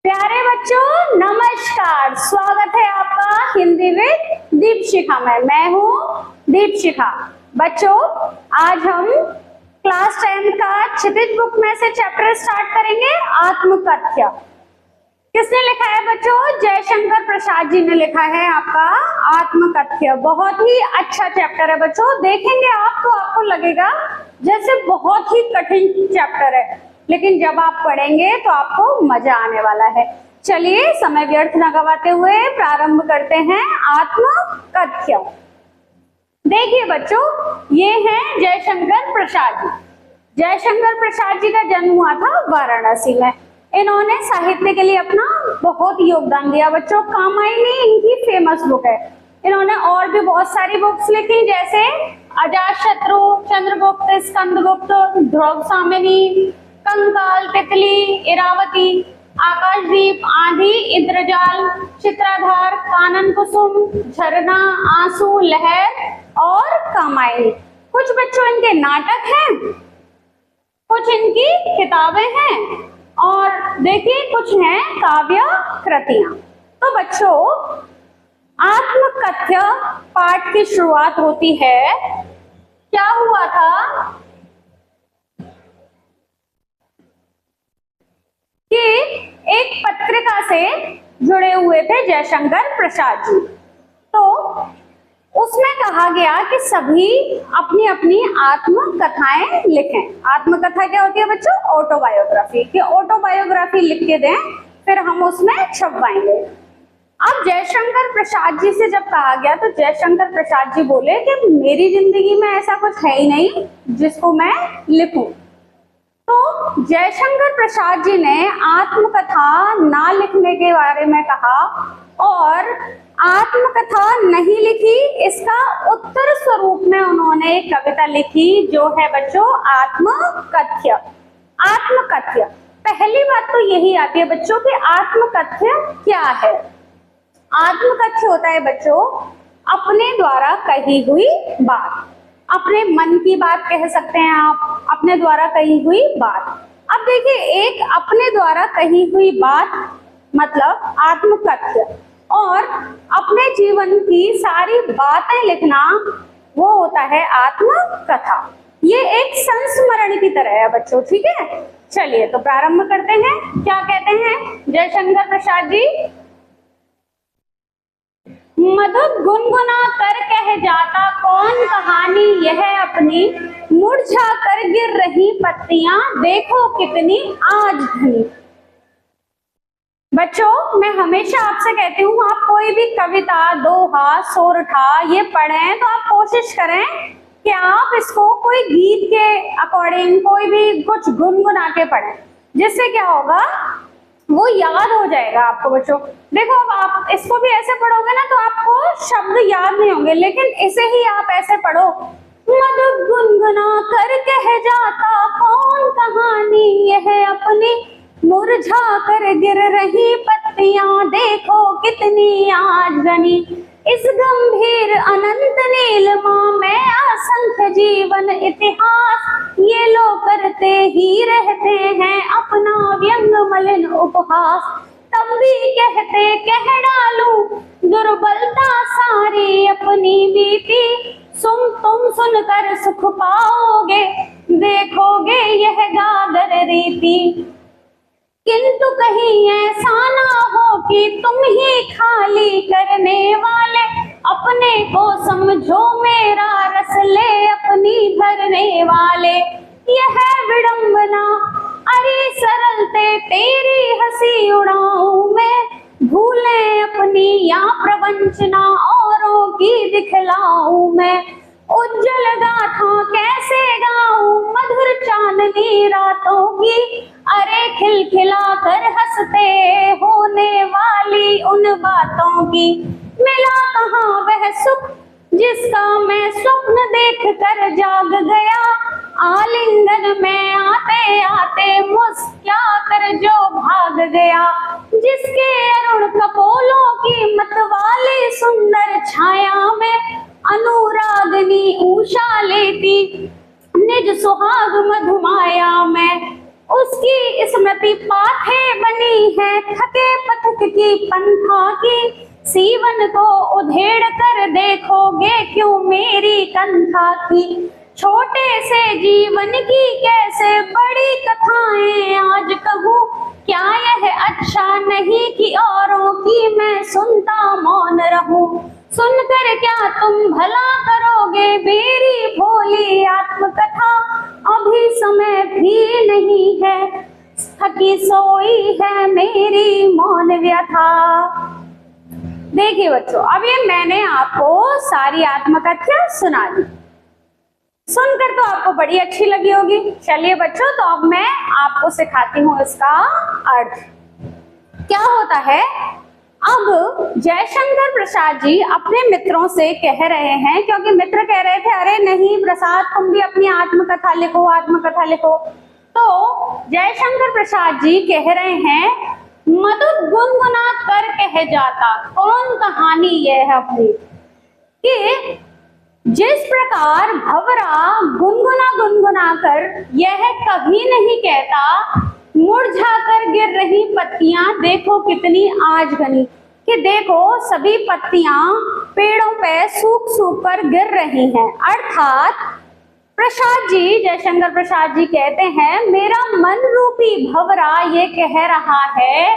प्यारे बच्चों नमस्कार, स्वागत है आपका हिंदी विद दीपशिखा में। मैं हूँ दीपशिखा। बच्चों आज हम क्लास 10 का क्षितिज बुक में से चैप्टर स्टार्ट करेंगे आत्मकथ्य। किसने लिखा है बच्चों? जयशंकर प्रसाद जी ने लिखा है आपका आत्मकथ्य। बहुत ही अच्छा चैप्टर है बच्चों, देखेंगे आप तो आपको लगेगा जैसे बहुत ही कठिन चैप्टर है, लेकिन जब आप पढ़ेंगे तो आपको मजा आने वाला है। चलिए समय व्यर्थ न गवाते हुए प्रारंभ करते हैं आत्मकथ्य। देखिए बच्चों, ये हैं जयशंकर प्रसाद जी। जयशंकर प्रसाद जी का जन्म हुआ था वाराणसी में। इन्होंने साहित्य के लिए अपना बहुत योगदान दिया बच्चों। कामायनी इनकी फेमस बुक है। इन्होंने और भी बहुत सारी बुक्स लिखी, जैसे अजातशत्रु, चंद्रगुप्त, स्कंदगुप्त, ध्रुवसामिनी, कंकाल, तितली, इरावती, आकाशदीप, आंधी, इंद्रजाल, चित्राधार, कानन कुसुम, झरना, आंसू, लहर और कामायनी। कुछ बच्चों इनके नाटक हैं, कुछ इनकी किताबें हैं और देखिए कुछ हैं काव्य कृतियां। तो बच्चों आत्मकथ्य पाठ की शुरुआत होती है। क्या हुआ था कि एक पत्रिका से जुड़े हुए थे जयशंकर प्रसाद जी। तो उसमें कहा गया कि सभी अपनी अपनी आत्मकथाएं लिखें। आत्मकथा क्या होती है बच्चों? ऑटोबायोग्राफी। कि ऑटोबायोग्राफी लिख के दें, फिर हम उसमें छपवाएंगे। अब जयशंकर प्रसाद जी से जब कहा गया तो जयशंकर प्रसाद जी बोले कि मेरी जिंदगी में ऐसा कुछ है ही नहीं जिसको मैं लिखूं। तो जयशंकर प्रसाद जी ने आत्मकथा ना लिखने के बारे में कहा और आत्मकथा नहीं लिखी। इसका उत्तर स्वरूप में उन्होंने एक कविता लिखी जो है बच्चों आत्मकथ्य। आत्मकथ्य, पहली बात तो यही आती है बच्चों कि आत्मकथ्य क्या है। आत्मकथ्य होता है बच्चों अपने द्वारा कही हुई बात, अपने मन की बात कह सकते हैं आप, अपने द्वारा कही हुई बात। अब देखिए, एक अपने द्वारा कही हुई बात मतलब आत्मकथ्य, और अपने जीवन की सारी बातें लिखना वो होता है आत्मकथा। ये एक संस्मरण की तरह है बच्चों, ठीक है। चलिए तो प्रारंभ करते हैं। क्या कहते हैं जयशंकर प्रसाद जी? मधुर गुनगुना कर कह जाता कौन कहानी यह अपनी, मुरझा कर गिर रही पत्तियां देखो कितनी आज घनी। बच्चों मैं हमेशा आपसे कहती हूँ, आप कोई भी कविता, दोहा, सोरठा ये पढ़ें तो आप कोशिश करें कि आप इसको कोई गीत के अकॉर्डिंग कोई भी कुछ गुनगुना के पढ़ें, जिससे क्या होगा वो याद हो जाएगा आपको बच्चों। देखो अब आप इसको भी ऐसे पढ़ोगे ना तो आपको शब्द याद नहीं होंगे, लेकिन इसे ही आप ऐसे पढ़ो, मधुर गुनगुना कर कह जाता कौन कहानी यह अपनी, मुरझा कर गिर रही पत्तियां देखो कितनी आज घनी। इस गंभीर अनंत नीलिमा में असंख्य जीवन इतिहास, ये लोग करते ही रहते हैं अपना व्यंग मलिन उपहास। तब भी कहते कह डालूं दुर्बलता सारी अपनी बीती, तुम सुनकर सुख पाओगे देखोगे यह गागर रीति। किंतु कहीं ऐसा ना हो कि तुम ही खाली करने वाले, अपने को समझो मेरा रस ले अपनी भरने वाले। यह विडंबना अरे सरलते तेरी हंसी उड़ाऊं मैं, भूले अपनी या प्रवंचना औरों की दिखलाऊं मैं। उज्जवल गाथा कैसे गाऊं मधुर चांदनी रातों की, अरे खिलखिला कर हंसते होने वाली उन बातों की। मिला कहाँ वह सुख जिसका मैं स्वप्न देख कर जाग गया, आलिंगन में आते आते मुस्कुरा कर जो भाग गया। जिसके अरुण कपोलों की मतवाली सुंदर छाया में, अनुरागनी उषा लेती निज सुहाग मधुमाया में। उसकी स्मृति पाथे बनी है, थके पथिक की पंथा की। सीवन को उधेड़ कर देखोगे क्यों मेरी कंथा की। छोटे से जीवन की कैसे बड़ी कथाएं आज कहूँ, क्या यह अच्छा नहीं कि औरों की मैं सुनता मौन रहूं। सुनकर क्या तुम भला करोगे मेरी भोली आत्मकथा, अभी समय भी नहीं है, थकी सोई है मेरी मौन व्यथा। देखिए बच्चों, अब ये मैंने आपको सारी आत्मकथा सुना दी, सुनकर तो आपको बड़ी अच्छी लगी होगी। चलिए बच्चों, तो अब मैं आपको सिखाती हूँ इसका अर्थ क्या होता है। अब जयशंकर प्रसाद जी अपने मित्रों से कह रहे हैं, क्योंकि मित्र कह रहे थे अरे नहीं प्रसाद तुम भी अपनी आत्मकथा लिखो, आत्मकथा लिखो। तो जयशंकर प्रसाद जी कह रहे हैं, मधुर गुनगुना कर कह जाता, कौन कहानी यह है अपनी, कि जिस प्रकार भंवरा गुनगुना गुनगुना कर यह कभी नहीं कहता, मुरझा कर गिर रही पत्तियां देखो कितनी आज घनी, कि देखो सभी पत्तियां पेड़ों पे सूख सूख कर गिर रही हैं। अर्थात प्रसाद जी, जयशंकर प्रसाद जी कहते हैं, मेरा मन रूपी भंवरा ये कह रहा है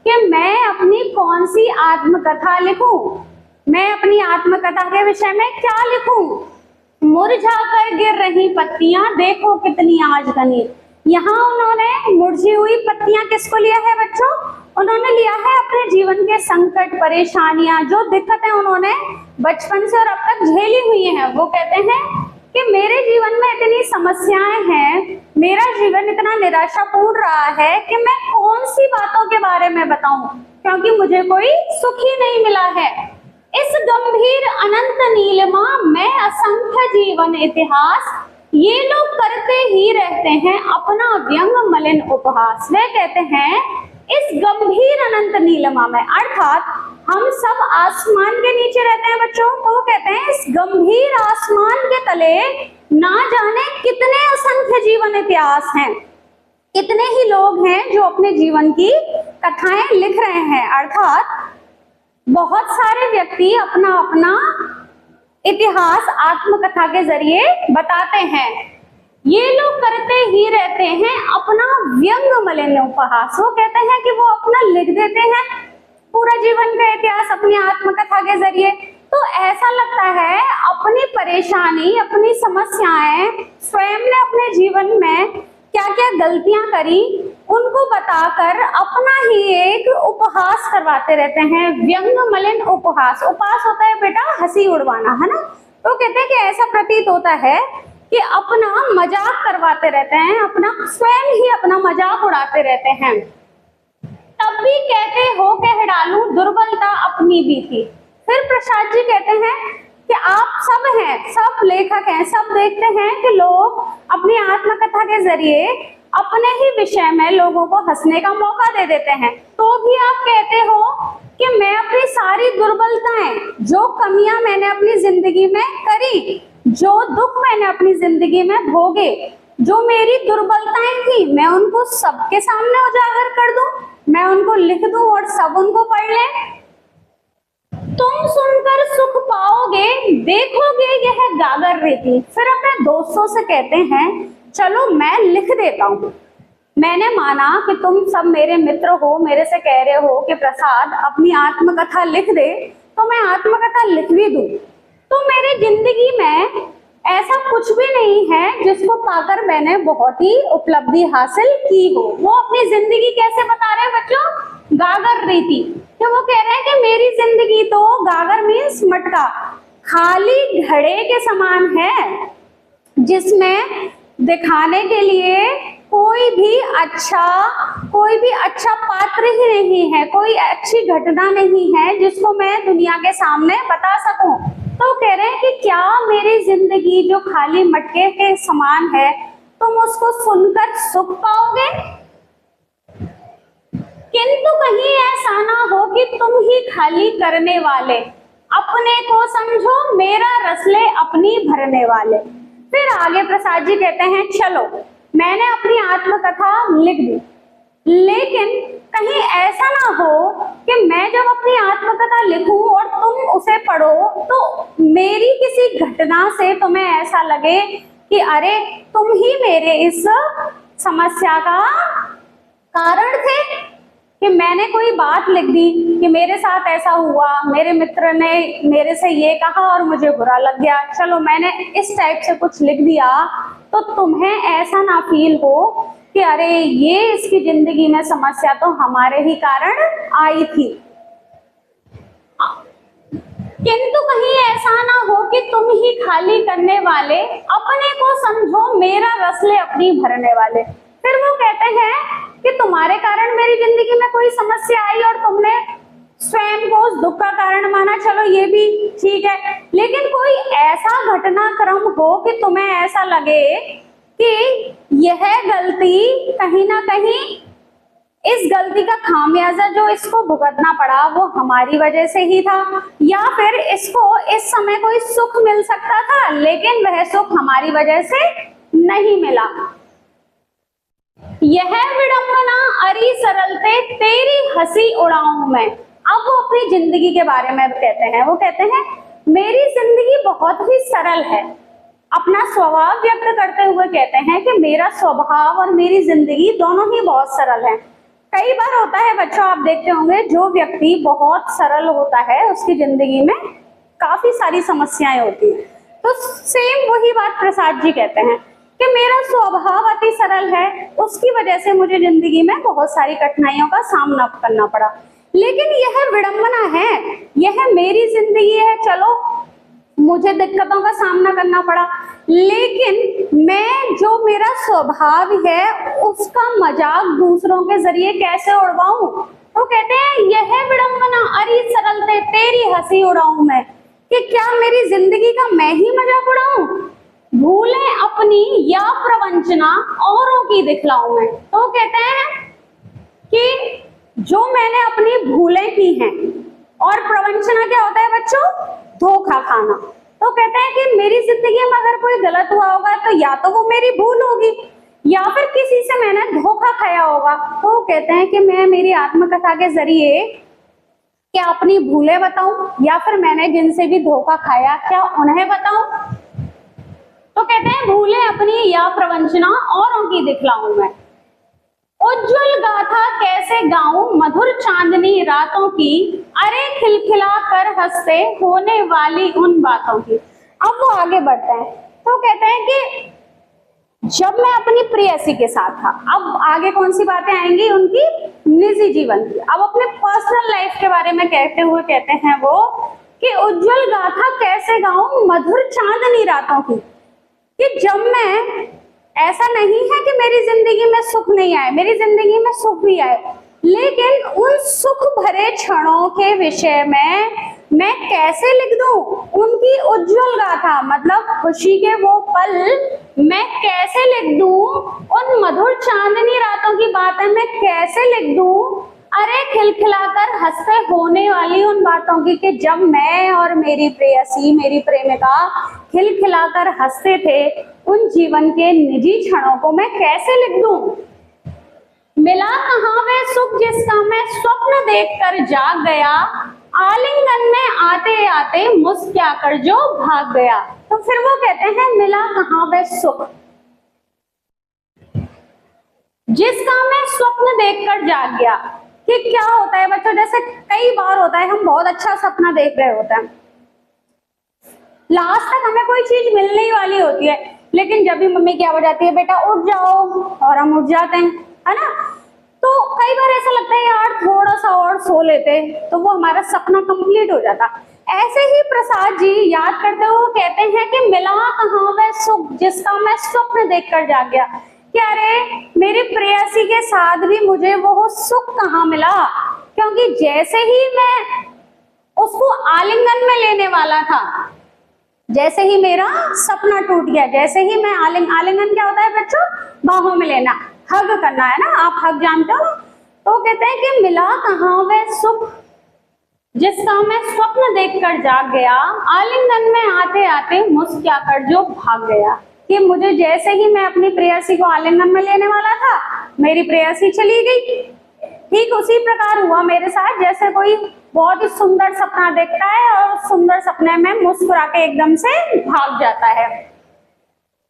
कि मैं अपनी कौन सी आत्मकथा लिखूं, मैं अपनी आत्मकथा के विषय में क्या लिखूं। मुरझा कर गिर रही पत्तियां देखो कितनी आज घनी। यहाँ उन्होंने मुरझी हुई पत्तियां किसको लिया है बच्चों? उन्होंने लिया है अपने जीवन के संकट, परेशानियां, जो दिक्कतें उन्होंने बचपन से और अब तक झेली हुई हैं। वो कहते हैं कि मेरे जीवन में इतनी समस्याएं हैं, मेरा जीवन इतना निराशापूर्ण रहा है कि मैं कौन सी बातों के बारे में बताऊं, क्योंकि मुझे कोई सुख ही नहीं मिला है। इस गंभीर अनंत नीलिमा में असंख्य जीवन इतिहास, ये लोग करते ही रहते हैं अपना व्यंग मलिन उपहास। वे कहते हैं इस गंभीर अनंत नीलिमा में, अर्थात हम सब आसमान के नीचे रहते हैं बच्चों, तो वो कहते हैं इस गंभीर आसमान के तले ना जाने कितने असंख्य जीवन इतिहास हैं, कितने ही लोग हैं जो अपने जीवन की कथाएं लिख रहे हैं। अर्थात बहुत सारे व्यक्ति अपना अपना इतिहास आत्मकथा के जरिए बताते हैं। ये लोग करते ही रहते हैं अपना व्यंग मलिन उपहास। वो कहते हैं कि वो अपना लिख देते हैं पूरा जीवन का इतिहास अपनी आत्मकथा के जरिए। तो ऐसा लगता है अपनी परेशानी, अपनी समस्याएं, स्वयं ने अपने जीवन में क्या क्या गलतियां करी उनको बताकर अपना ही एक उपहास करवाते रहते हैं, व्यंग मलिन उपहास। उपहास होता है बेटा हंसी उड़वाना, है ना। तो कहते हैं कि ऐसा प्रतीत होता है कि अपना मजाक करवाते रहते हैं, अपना स्वयं ही अपना मजाक उड़ाते रहते हैं। तब भी कहते हो कह डालूं दुर्बलता अपनी भी थी। फिर प्रसाद जी कहते हैं कि आप सब हैं, सब लेखक हैं, सब देखते हैं कि लोग अपनी आत्मकथा के जरिए अपने ही विषय में लोगों को हंसने का मौका दे देते हैं, तो भी आप कहते हो कि मैं अपनी सारी दुर्बलताएं, जो कमियां मैंने अपनी जिंदगी में करी, जो दुख मैंने अपनी जिंदगी में भोगे, जो मेरी दुर्बलताएं थी, मैं उनको सबके सामने उजागर कर दूं, मैं उनको लिख दूं और सब उनको पढ़ लें। तुम सुनकर सुख पाओगे, देखोगे यह गागर रेती। फिर अपने दोस्तों से कहते हैं चलो मैं लिख देता हूँ। मैंने माना कि तुम सब मेरे मित्र हो, मेरे से कह रहे हो कि प्रसाद अपनी आत्मकथा लिख दे, तो मैं आत्मकथा लिख भी दूं। तो मेरी जिंदगी में ऐसा कुछ भी नहीं है जिसको पाकर मैंने बहुत ही उपलब्धि हासिल की हो। वो अपनी जिंदगी कैसे बता रहे हैं बच्चों? गागर रीति। तो वो कह रहे हैं कि मेरी जिंदगी तो गागर मीन्स मटका, खाली घड़े के समान है, जिसमें दिखाने के लिए कोई भी अच्छा पात्र ही नहीं है, कोई अच्छी घटना नहीं है जिसको मैं दुनिया के सामने बता सकूं। तो कह रहे हैं कि क्या मेरी जिंदगी जो खाली मटके के समान है, तुम उसको सुनकर सुख पाओगे? किंतु कहीं ऐसा ना हो कि तुम ही खाली करने वाले, अपने को समझो मेरा रसले अपनी भरने वाले। फिर आगे प्रसाद जी कहते हैं चलो मैंने अपनी आत्मकथा लिख दी, लेकिन कहीं ऐसा ना हो कि मैं जब अपनी आत्मकथा लिखूं और तुम उसे पढ़ो तो मेरी किसी घटना से तुम्हें ऐसा लगे कि अरे तुम ही मेरे इस समस्या का कारण थे, कि मैंने कोई बात लिख दी कि मेरे साथ ऐसा हुआ, मेरे मित्र ने मेरे से ये कहा और मुझे बुरा लग गया, चलो मैंने इस टाइप से कुछ लिख दिया, तो तुम्हें ऐसा ना फील हो कि अरे ये इसकी जिंदगी में समस्या तो हमारे ही कारण आई थी। किंतु कहीं ऐसा ना हो कि तुम ही खाली करने वाले, अपने को समझो मेरा रस ले अपनी भरने वाले। फिर वो कहते हैं कि तुम्हारे कारण मेरी जिंदगी में कोई समस्या आई और तुमने स्वयं को उस दुख का कारण माना, चलो ये भी ठीक है, लेकिन कोई ऐसा घटनाक्रम हो कि तुम्हें ऐसा लगे कि यह गलती कहीं ना कहीं, इस गलती का खामियाजा जो इसको भुगतना पड़ा वो हमारी वजह से ही था, या फिर इसको इस समय कोई सुख मिल सकता था लेकिन वह सुख हमारी वजह से नहीं मिला। यह विडंबना अरी सरलते तेरी हंसी उड़ाऊं मैं। अब वो अपनी जिंदगी के बारे में कहते हैं, वो कहते हैं मेरी जिंदगी बहुत ही सरल है। अपना स्वभाव व्यक्त करते हुए कहते हैं कि मेरा स्वभाव और मेरी जिंदगी दोनों ही बहुत सरल है। कई बार होता है बच्चों, आप देखते होंगे जो व्यक्ति बहुत सरल होता है उसकी जिंदगी में काफी सारी समस्याएं होती हैं। तो सेम वही बात प्रसाद जी कहते हैं कि मेरा स्वभाव अति सरल है, उसकी वजह से मुझे जिंदगी में बहुत सारी कठिनाइयों का सामना करना पड़ा। लेकिन यह विडंबना है, यह मेरी जिंदगी है, चलो मुझे दिक्कतों का सामना करना पड़ा, लेकिन मैं जो मेरा स्वभाव है उसका मजाक दूसरों के जरिए कैसे उड़वाऊं। तो कहते हैं यह विडंबना अरी सरलते तेरी हंसी उड़ाऊं मैं, कि क्या मेरी जिंदगी का मैं ही मजाक उड़ाऊं, भूलें अपनी या प्रवंचना औरों की दिखलाऊं मैं। तो कहते हैं कि जो मैंने अपनी भूलें की हैं, और प्रवंचना क्या होता है बच्चों, धोखा खाना। तो कहते हैं कि मेरी जिंदगी में अगर कोई गलत हुआ होगा तो या तो वो मेरी भूल होगी या फिर किसी से मैंने धोखा खाया होगा। तो कहते हैं कि मैं मेरी आत्मकथा के जरिए क्या अपनी भूलें बताऊं या फिर मैंने जिनसे भी धोखा खाया क्या उन्हें बताऊं। तो कहते हैं भूलें अपनी या प्रवंचना औरों की दिखलाऊं मैं, उज्जवल गाथा कैसे गाऊं मधुर चांदनी रातों की, अरे खिलखिला कर हंसते होने वाली उन बातों की। अब वो आगे बढ़ते हैं तो कहते हैं कि जब मैं अपनी प्रेयसी के साथ था, अब आगे कौन सी बातें आएंगी उनकी निजी जीवन की, अब अपने पर्सनल लाइफ के बारे में कहते हुए कहते हैं वो कि उज्जवल गाथा कैसे गाऊं मधुर चांदनी रातों की, कि जब मैं, ऐसा नहीं है कि मेरी जिंदगी में सुख नहीं आए, मेरी जिंदगी में सुख भी आए, लेकिन उन सुख भरे क्षणों के विषय में मैं कैसे लिख दूं उनकी उज्जवल गाथा, मतलब खुशी के वो पल मैं कैसे लिख दूं, उन मधुर चांदनी रातों की बातें मैं कैसे लिख दूं, अरे खिलखिलाकर हंसते होने वाली उन बातों की, कि जब मैं और मेरी प्रेयसी, मेरी प्रेमिका खिलखिलाकर हंसते थे, उन जीवन के निजी क्षणों को मैं कैसे लिख दूं। मिला कहाँ वे सुख जिसका मैं स्वप्न देखकर जाग गया, आलिंगन में आते आते मुस्कुराकर जो भाग गया। तो फिर वो कहते हैं मिला कहाँ वे सुख जिसका मैं स्वप्न देखकर जाग गया। कि क्या होता है बच्चों, जैसे कई बार होता है हम बहुत अच्छा सपना देख रहे होते हैं, लास्ट तक हमें कोई चीज मिलने ही वाली होती है, लेकिन जब भी मम्मी क्या हो जाती है बेटा उठ जाओ, और हम उठ जाते हैं, है ना। तो कई बार ऐसा लगता है यार थोड़ा सा और सो लेते तो वो हमारा सपना कंप्लीट हो जाता। ऐसे ही प्रसाद जी याद करते हुए कहते हैं कि मिला कहाँ वह सुख जिसका मैं स्वप्न देखकर जाग गया, कि अरे मेरी प्रेयसी के साथ भी मुझे वो सुख कहाँ मिला, क्योंकि जैसे ही मैं उसको आलिंगन में लेने वाला था, जैसे ही मेरा सपना टूट गया, जैसे ही मैं आलिंगन क्या होता है बच्चों, बाहों में लेना, हग करना है ना, आप हग जानते हो। तो कहते हैं कि मिला कहाँ वह सुख जिसका मैं स्वप्न देखकर जाग गया, आलिंगन में आते आते मुस्कुराकर जो भाग गया। कि मुझे जैसे ही मैं अपनी प्रेयसी को आलिंगन में लेने वाला था, मेरी प्रेयसी चली गई। ठीक उसी प्रकार हुआ मेरे साथ, जैसे कोई बहुत ही सुंदर सपना देखता है और सुंदर सपने में मुस्कुरा के एकदम से भाग जाता है।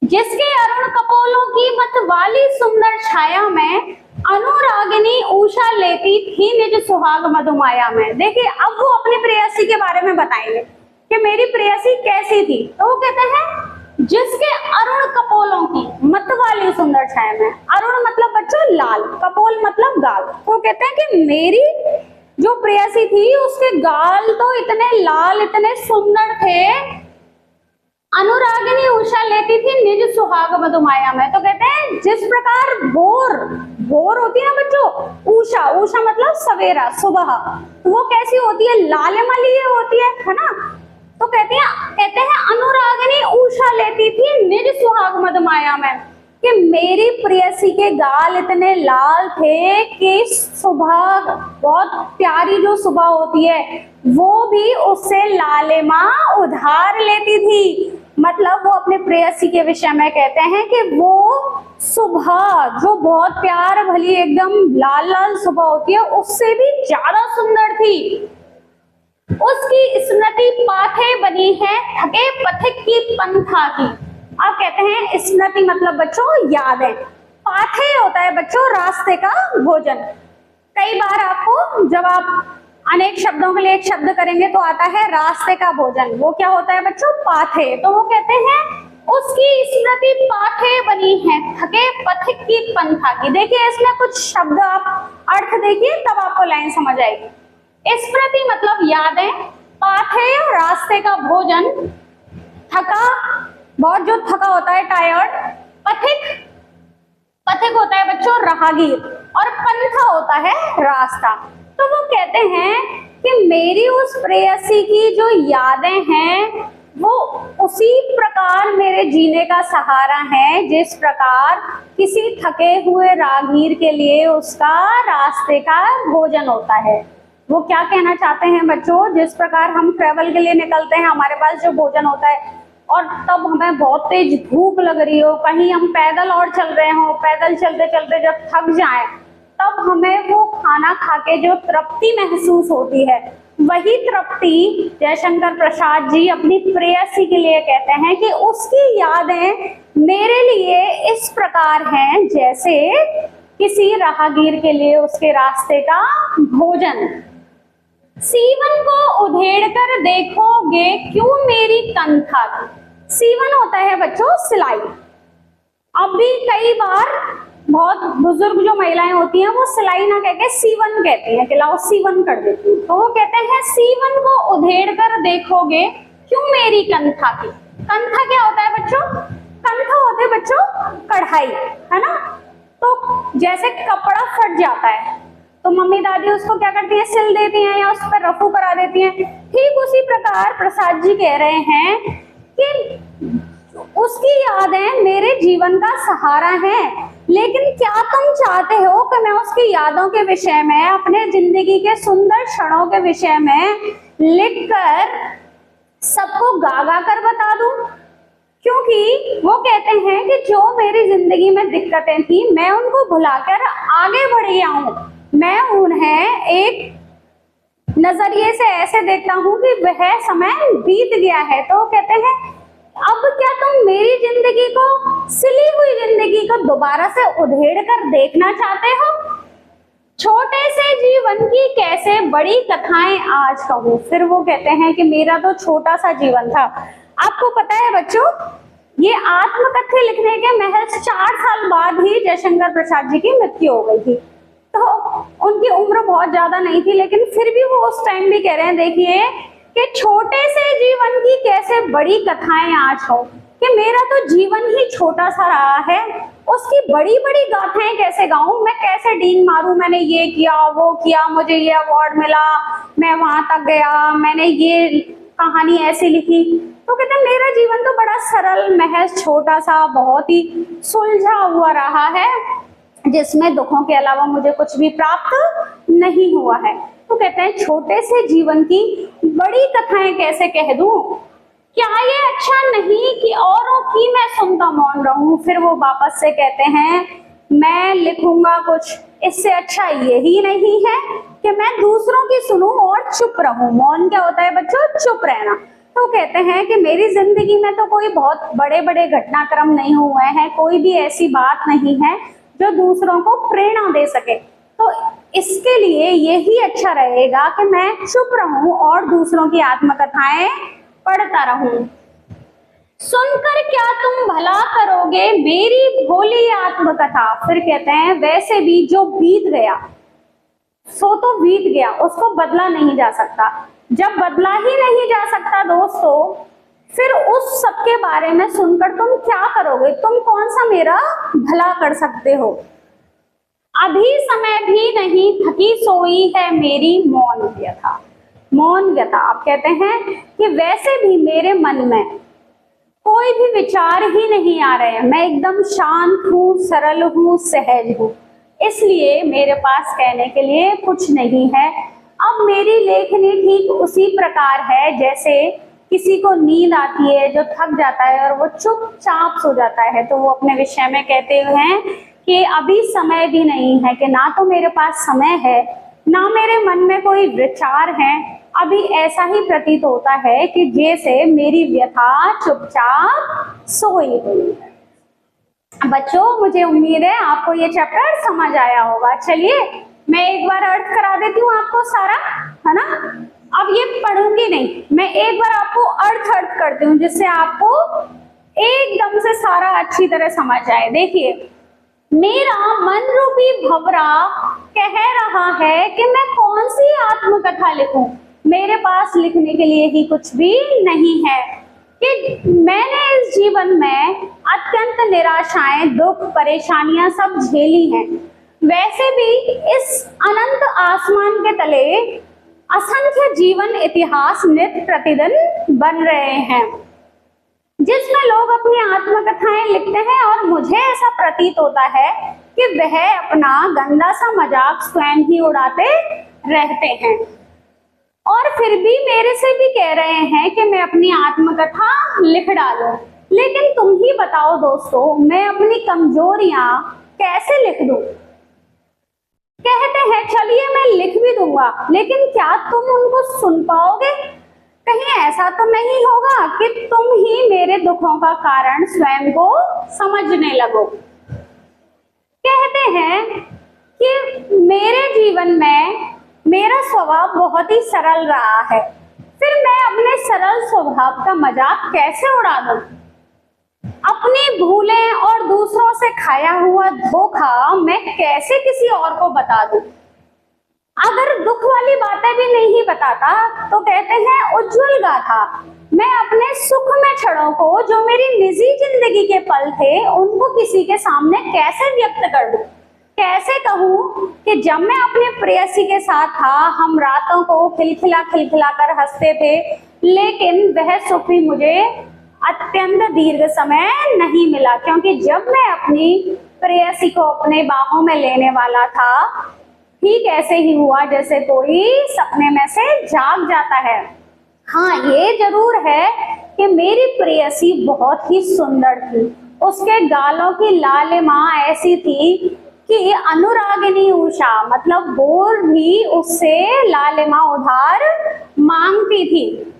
जिसके अरुण कपोलों की मत वाली सुंदर छाया में अनुरागिनी उषा लेती थी निज सुहाग मधुमाया में। देखिए अब वो अपनी प्रेयसी के बारे में बताएंगे कि मेरी प्रेयसी कैसी थी। तो वो कहते हैं जिसके अरुण कपोलों की मत वाली सुंदर छाया में, अरुण मतलब बच्चों लाल, कपोल मतलब गाल। तो कहते हैं कि मेरी जो प्रेयसी थी उसके गाल तो इतने लाल इतने सुंदर थे, अनुरागिनी उषा लेती थी निज सुहाग मधुमाया में। तो कहते हैं जिस प्रकार भोर होती है ना बच्चों, उषा, उषा मतलब सवेरा सुबह, तो वो कैसी होती है, लालिमा होती है ना। तो कहते हैं अनुरागिनी उषा लेती थी निज सुहाग मधुमाया में, कि मेरी प्रेयसी के गाल इतने लाल थे कि सुबह, बहुत प्यारी जो सुबह होती है, वो भी उससे लालिमा उधार लेती थी। मतलब वो अपने प्रेयसी के विषय में कहते हैं कि वो सुबह जो बहुत प्यार भली एकदम लाल लाल सुबह होती है, उससे भी ज्यादा सुंदर थी। उसकी स्मृति पाथे बनी है थके पथिक की पंथा की। आप कहते हैं स्मृति मतलब बच्चों यादें, पाथे होता है बच्चों रास्ते का भोजन। कई बार आपको जब आप अनेक शब्दों के लिए एक शब्द करेंगे तो आता है रास्ते का भोजन, वो क्या होता है बच्चों, पाथे। तो वो कहते हैं उसकी स्मृति पाथे बनी है थके पथिक की पंथा की। देखिए इसमें कुछ शब्द आप अर्थ देखिए तब आपको लाइन समझ आएगी। स्मृति मतलब यादें, पाथे रास्ते का भोजन, थका बहुत जो थका होता है टायर्ड, पथिक होता है बच्चों राहगीर, और पंथा होता है रास्ता। तो वो कहते हैं कि मेरी उस प्रेयसी की जो यादें हैं वो उसी प्रकार मेरे जीने का सहारा है जिस प्रकार किसी थके हुए राहगीर के लिए उसका रास्ते का भोजन होता है। वो क्या कहना चाहते हैं बच्चों, जिस प्रकार हम ट्रेवल के लिए निकलते हैं, हमारे पास जो भोजन होता है और तब हमें बहुत तेज भूख लग रही हो, कहीं हम पैदल और चल रहे हो, पैदल चलते चलते जब थक जाएं तब हमें वो खाना खा के जो तृप्ति महसूस होती है, वही तृप्ति जयशंकर प्रसाद जी अपनी प्रेयसी के लिए कहते हैं कि उसकी यादें मेरे लिए इस प्रकार हैं जैसे किसी राहगीर के लिए उसके रास्ते का भोजन। सीवन को उधेड़ कर देखोगे क्यों मेरी कंथा की। सीवन होता है बच्चों सिलाई। अब भी कई बार बहुत बुजुर्ग जो महिलाएं होती हैं वो सिलाई ना कहके सीवन कहती हैं कि लाओ सीवन कर देती हैं। तो वो कहते हैं सीवन को उधेड़ कर देखोगे क्यों मेरी कंथा की। कंथा क्या होता है बच्चों, कंथा होते हैं बच्चों कढ़ाई, है ना। तो जैसे कपड़ा फट जाता है तो मम्मी दादी उसको क्या करती है, सिल देती हैं या उस पर रफू करा देती हैं। ठीक उसी प्रकार प्रसाद जी कह रहे हैं कि उसकी यादें मेरे जीवन का सहारा हैं, लेकिन क्या तुम चाहते हो कि मैं उसकी यादों के विषय में, अपने जिंदगी के सुंदर क्षणों के विषय में लिखकर सबको गा गा कर बता दूं। क्योंकि वो कहते हैं कि जो मेरी जिंदगी में दिक्कतें थी मैं उनको भुलाकर आगे बढ़ आऊं, मैं उन्हें एक नजरिए से ऐसे देखता हूं कि वह समय बीत गया है। तो कहते हैं अब क्या तुम मेरी जिंदगी को, सिली हुई जिंदगी को दोबारा से उधेड़ कर देखना चाहते हो। छोटे से जीवन की कैसे बड़ी कथाएं आज कहूं। फिर वो कहते हैं कि मेरा तो छोटा सा जीवन था। आपको पता है बच्चों, ये आत्मकथा लिखने के महज 4 साल बाद ही जयशंकर प्रसाद जी की मृत्यु हो गई थी। तो उनकी उम्र बहुत ज्यादा नहीं थी, लेकिन फिर भी वो उस टाइम भी कह रहे हैं, देखिए कि छोटे से जीवन की कैसे बड़ी कथाएं आज हो, कि मेरा तो जीवन ही छोटा सा रहा है, उसकी बड़ी बड़ी गाथाएं कैसे गाऊं, मैं कैसे डींग मारूं, मैंने ये किया वो किया, मुझे ये अवार्ड मिला, मैं वहां तक गया, मैंने ये कहानी ऐसी लिखी। तो कहते हैं मेरा जीवन तो बड़ा सरल, महज छोटा सा, बहुत ही सुलझा हुआ रहा है, जिसमें दुखों के अलावा मुझे कुछ भी प्राप्त नहीं हुआ है। तो कहते हैं छोटे से जीवन की बड़ी कथाएं कैसे कह दूं, क्या ये अच्छा नहीं कि औरों की मैं सुनता मौन रहूं? फिर वो वापस से कहते हैं मैं लिखूंगा कुछ, इससे अच्छा यही नहीं है कि मैं दूसरों की सुनूं और चुप रहूं। मौन क्या होता है बच्चों? चुप रहना। तो कहते हैं कि मेरी जिंदगी में तो कोई बहुत बड़े बड़े घटनाक्रम नहीं हुए हैं, कोई भी ऐसी बात नहीं है जो दूसरों को प्रेरणा दे सके, तो इसके लिए यही अच्छा रहेगा कि मैं चुप रहूं और दूसरों की आत्मकथाएं पढ़ता रहूं। सुनकर क्या तुम भला करोगे मेरी भोली आत्मकथा। फिर कहते हैं वैसे भी जो बीत गया सो तो बीत गया, उसको बदला नहीं जा सकता। जब बदला ही नहीं जा सकता दोस्तों, फिर उस सब के बारे में सुनकर तुम क्या करोगे? तुम कौन सा मेरा भला कर सकते हो? अभी समय भी नहीं थकी सोई है मेरी मौन व्यथा। मौन व्यथा, आप कहते हैं कि वैसे भी मेरे मन में कोई भी विचार ही नहीं आ रहे हैं, मैं एकदम शांत हूँ, सरल हूँ, सहज हूँ, इसलिए मेरे पास कहने के लिए कुछ नहीं है। अब मेरी लेखनी ठीक उसी प्रकार है जैसे किसी को नींद आती है, जो थक जाता है और वो चुपचाप सो जाता है, तो वो अपने विषय में कहते हैं कि अभी समय भी नहीं है, कि ना तो मेरे पास समय है, ना मेरे मन में कोई विचार है। अभी ऐसा ही प्रतीत होता है कि जैसे मेरी व्यथा चुपचाप सोई हुई है। बच्चों, मुझे उम्मीद है आपको ये चैप्टर समझ आया होगा। चलिए मैं एक बार अर्थ करा देती हूँ आपको सारा, है ना। अब ये पढ़ूंगी नहीं, मैं एक बार आपको अर्थ करती हूँ जिससे आपको एकदम से सारा अच्छी तरह समझ आए। देखिए, मेरा मन रूपी भंवरा कह रहा है कि मैं कौन सी आत्मकथा लिखूं, मेरे पास लिखने के लिए ही कुछ भी नहीं है, कि मैंने इस जीवन में अत्यंत निराशाएं, दुख, परेशानियां सब झेली हैं। वैसे भी इस अनंत आसमान के तले असंख्य जीवन इतिहास नित्य प्रतिदिन बन रहे हैं, जिसमें लोग अपनी आत्मकथाएं लिखते हैं और मुझे ऐसा प्रतीत होता है कि वह अपना गंदा सा मजाक स्वयं ही उड़ाते रहते हैं, और फिर भी मेरे से भी कह रहे हैं कि मैं अपनी आत्मकथा लिख डालूं। लेकिन तुम ही बताओ दोस्तों, मैं अपनी कमजोरियां कैसे लिख दूं? कहते हैं चलिए मैं लिख भी दूंगा, लेकिन क्या तुम उनको सुन पाओगे? कहीं ऐसा तो नहीं होगा कि तुम ही मेरे दुखों का कारण स्वयं को समझने लगो। कहते हैं कि मेरे जीवन में मेरा स्वभाव बहुत ही सरल रहा है, फिर मैं अपने सरल स्वभाव का मजाक कैसे उड़ा दूं? अपनी भूलें और दूसरों से खाया हुआ धोखा मैं कैसे किसी और को बता दूं? अगर दुख वाली बातें भी नहीं बताता तो कहते हैं उज्जवल गाथा, मैं अपने सुख में क्षणों को, जो मेरी निजी जिंदगी के पल थे, उनको किसी के सामने कैसे व्यक्त कर दूं? कैसे कहूं कि जब मैं अपने प्रेयसी के साथ था, हम रातों को खिलखिला कर हंसते थे, लेकिन वह सुख भी मुझे अत्यंत दीर्घ समय नहीं मिला, क्योंकि जब मैं अपनी प्रेयसी को अपने बाहों में लेने वाला था, ठीक ऐसे ही हुआ जैसे कोई सपने में से जाग जाता है। हाँ, ये जरूर है कि मेरी प्रेयसी बहुत ही सुंदर थी, उसके गालों की लालिमा ऐसी थी कि अनुरागिनी उषा, मतलब बोर भी उससे लालिमा उधार मांगती थी।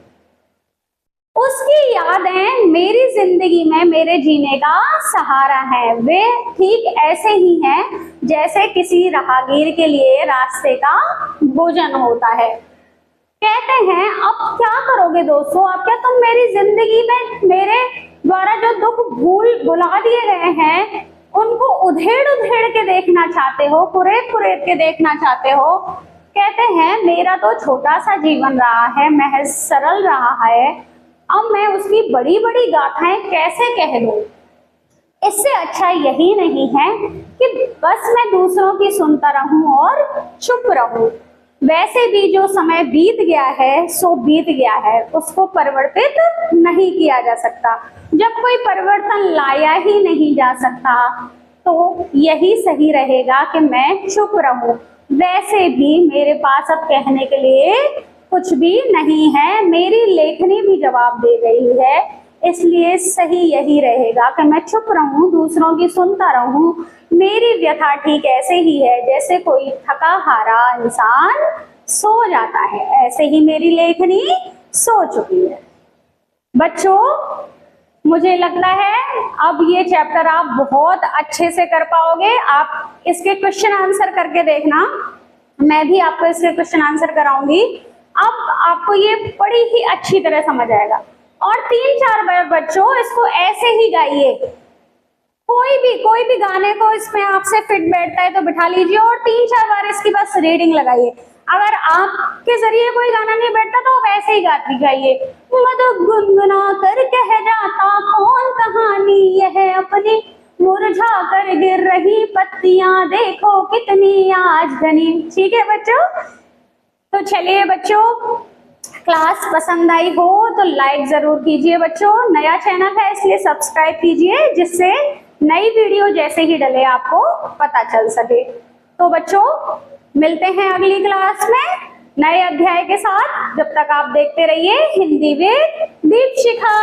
उसकी यादें मेरी जिंदगी में मेरे जीने का सहारा है। वे ठीक ऐसे ही हैं जैसे किसी राहगीर के लिए रास्ते का भोजन होता है। कहते हैं अब क्या करोगे दोस्तों, अब क्या तुम मेरी जिंदगी में मेरे द्वारा जो दुख भुला दिए गए हैं उनको उधेड़ उधेड़ के देखना चाहते हो, कुरेद कुरेद के देखना चाहते हो? कहते हैं मेरा तो छोटा सा जीवन रहा है, महज सरल रहा है, अब मैं उसकी बड़ी बड़ी गाथाएं कैसे कह लूं? इससे अच्छा यही नहीं है कि बस मैं दूसरों की सुनता रहूं और चुप रहूं। वैसे भी जो समय बीत गया है सो बीत गया है, उसको परिवर्तित नहीं किया जा सकता। जब कोई परिवर्तन लाया ही नहीं जा सकता तो यही सही रहेगा कि मैं चुप रहूं। वैसे भी मेरे पास अब कहने के लिए कुछ भी नहीं है। मेरी लेखनी भी जवाब दे गई है, इसलिए सही यही रहेगा कि मैं चुप रहूं, दूसरों की सुनता रहूं। मेरी व्यथा ठीक ऐसे ही है जैसे कोई थका हारा इंसान सो जाता है, ऐसे ही मेरी लेखनी सो चुकी है। बच्चों, मुझे लगता है अब ये चैप्टर आप बहुत अच्छे से कर पाओगे। आप इसके क्वेश्चन आंसर करके देखना, मैं भी आपको इसके क्वेश्चन आंसर कराऊंगी। अब आपको ये बड़ी ही अच्छी तरह समझ आएगा। और 3-4 बार बच्चों इसको ऐसे ही गाइए। कोई भी गाने को इसमें आपसे फिट बैठता है तो बिठा लीजिए और 3-4 बार इसकी बस रीडिंग लगाइए। अगर आपके जरिए कोई गाना नहीं बैठता तो आप ऐसे ही गाती गाइए। मधु गुनगुना कर कह जाता कौन कहानी यह अपनी, मुरझा कर गिर रही पत्तियां देखो कितनी आज घनी। ठीक है बच्चों, तो चलिए बच्चों, क्लास पसंद आई हो तो लाइक जरूर कीजिए बच्चों। नया चैनल है इसलिए सब्सक्राइब कीजिए, जिससे नई वीडियो जैसे ही डले आपको पता चल सके। तो बच्चों, मिलते हैं अगली क्लास में नए अध्याय के साथ। जब तक आप देखते रहिए हिंदी विद दीपशिखा।